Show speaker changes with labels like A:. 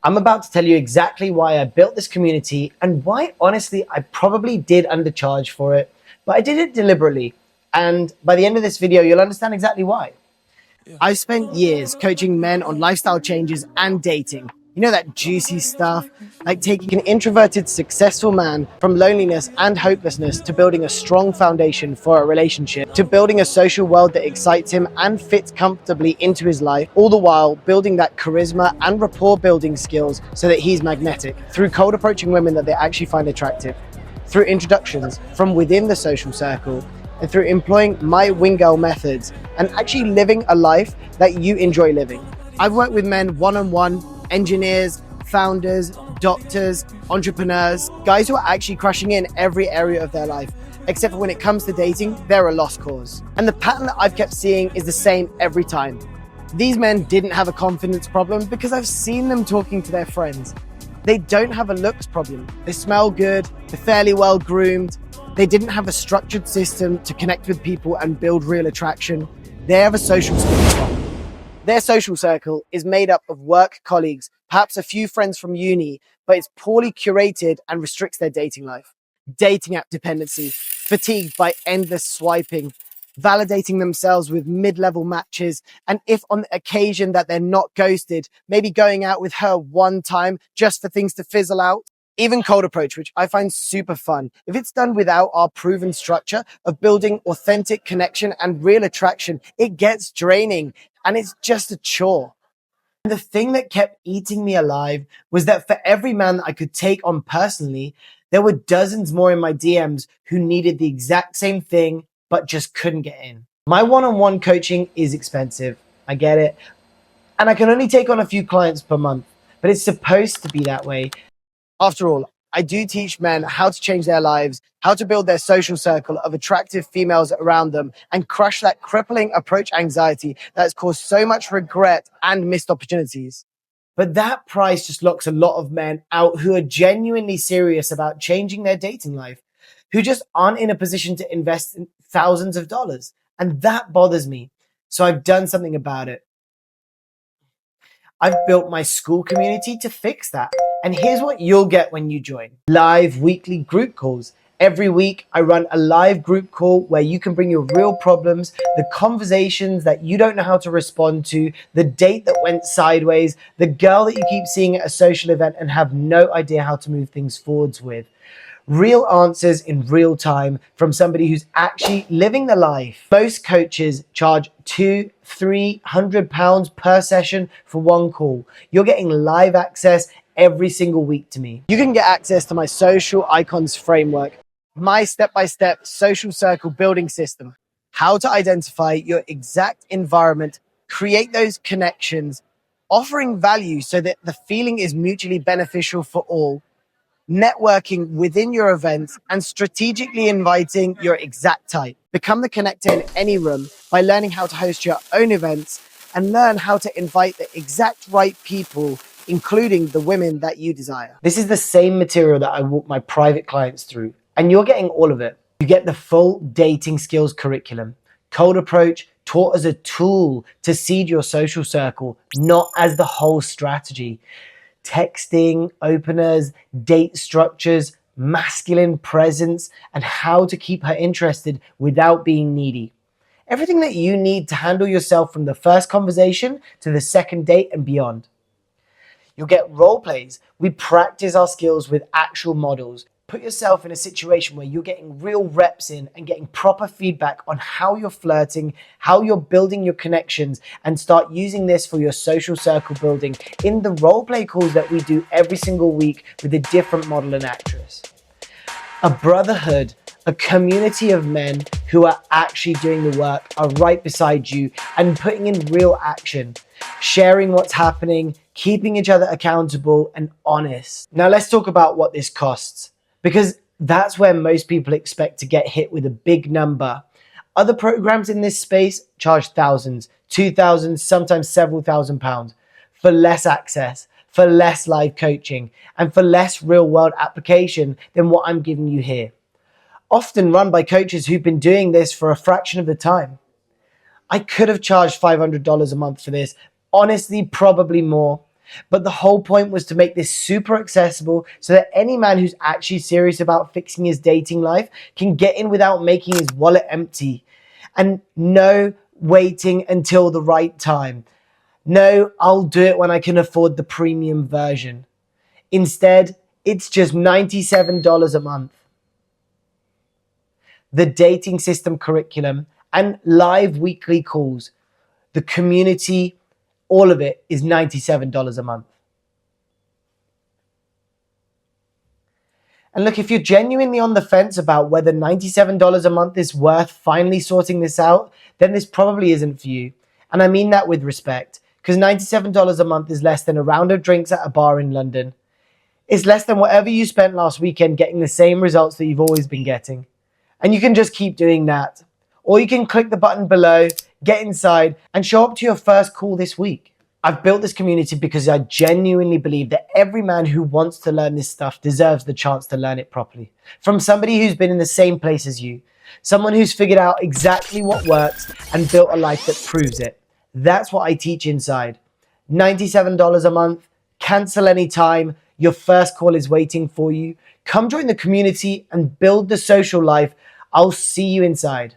A: I'm about to tell you exactly why I built this community and why, honestly, I probably did undercharge for it, but I did it deliberately. And by the end of this video, you'll understand exactly why. I've spent years coaching men on lifestyle changes and dating. You know, that juicy stuff, like taking an introverted, successful man from loneliness and hopelessness to building a strong foundation for a relationship, to building a social world that excites him and fits comfortably into his life, all the while building that charisma and rapport building skills so that he's magnetic, through cold approaching women that they actually find attractive, through introductions from within the social circle, and through employing my wing girl methods and actually living a life that you enjoy living. I've worked with men one-on-one, engineers, founders, doctors, entrepreneurs, guys who are actually crushing in every area of their life, except for when it comes to dating, they're a lost cause. And the pattern that I've kept seeing is the same every time. These men didn't have a confidence problem because I've seen them talking to their friends. They don't have a looks problem. They smell good, they're fairly well groomed, they didn't have a structured system to connect with people and build real attraction. They have a social skills problem. Their social circle is made up of work colleagues, perhaps a few friends from uni, but it's poorly curated and restricts their dating life. Dating app dependency, fatigued by endless swiping, validating themselves with mid-level matches, and if on the occasion that they're not ghosted, maybe going out with her one time just for things to fizzle out. Even cold approach, which I find super fun. If it's done without our proven structure of building authentic connection and real attraction, it gets draining and it's just a chore. And the thing that kept eating me alive was that for every man that I could take on personally, there were dozens more in my DMs who needed the exact same thing, but just couldn't get in. My one-on-one coaching is expensive. I get it. And I can only take on a few clients per month, but it's supposed to be that way. After all, I do teach men how to change their lives, how to build their social circle of attractive females around them, and crush that crippling approach anxiety that's caused so much regret and missed opportunities. But that price just locks a lot of men out who are genuinely serious about changing their dating life, who just aren't in a position to invest in thousands of dollars. And that bothers me. So I've done something about it. I've built my Skool community to fix that. And here's what you'll get when you join. Live weekly group calls. Every week, I run a live group call where you can bring your real problems, the conversations that you don't know how to respond to, the date that went sideways, the girl that you keep seeing at a social event and have no idea how to move things forwards with. Real answers in real time from somebody who's actually living the life. Most coaches charge £200-300 per session for one call. You're getting live access every single week to me. You can get access to my social icons framework, my step-by-step social circle building system, how to identify your exact environment, create those connections, offering value so that the feeling is mutually beneficial for all, networking within your events, and strategically inviting your exact type. Become the connector in any room by learning how to host your own events and learn how to invite the exact right people, including the women that you desire. This is the same material that I walk my private clients through, and you're getting all of it. You get the full dating skills curriculum, cold approach taught as a tool to seed your social circle, not as the whole strategy. Texting, openers, date structures, masculine presence, and how to keep her interested without being needy. Everything that you need to handle yourself from the first conversation to the second date and beyond. You'll get role plays. We practice our skills with actual models. Put yourself in a situation where you're getting real reps in and getting proper feedback on how you're flirting, how you're building your connections, and start using this for your social circle building in the role play calls that we do every single week with a different model and actress. A brotherhood, a community of men who are actually doing the work, are right beside you and putting in real action, sharing what's happening, keeping each other accountable and honest. Now let's talk about what this costs, because that's where most people expect to get hit with a big number. Other programs in this space charge thousands, 2,000, sometimes several £1,000s for less access, for less live coaching, and for less real world application than what I'm giving you here. Often run by coaches who've been doing this for a fraction of the time. I could have charged $500 a month for this. Honestly, probably more. But the whole point was to make this super accessible so that any man who's actually serious about fixing his dating life can get in without making his wallet empty. And no waiting until the right time. No, I'll do it when I can afford the premium version. Instead, it's just $97 a month. The dating system curriculum and live weekly calls, the community, all of it is $97 a month. And look, if you're genuinely on the fence about whether $97 a month is worth finally sorting this out, then this probably isn't for you. And I mean that with respect, because $97 a month is less than a round of drinks at a bar in London. It's less than whatever you spent last weekend getting the same results that you've always been getting. And you can just keep doing that. Or you can click the button below, get inside, and show up to your first call this week. I've built this community because I genuinely believe that every man who wants to learn this stuff deserves the chance to learn it properly. From somebody who's been in the same place as you. Someone who's figured out exactly what works and built a life that proves it. That's what I teach inside. $97 a month, cancel anytime, your first call is waiting for you. Come join the community and build the social life. I'll see you inside.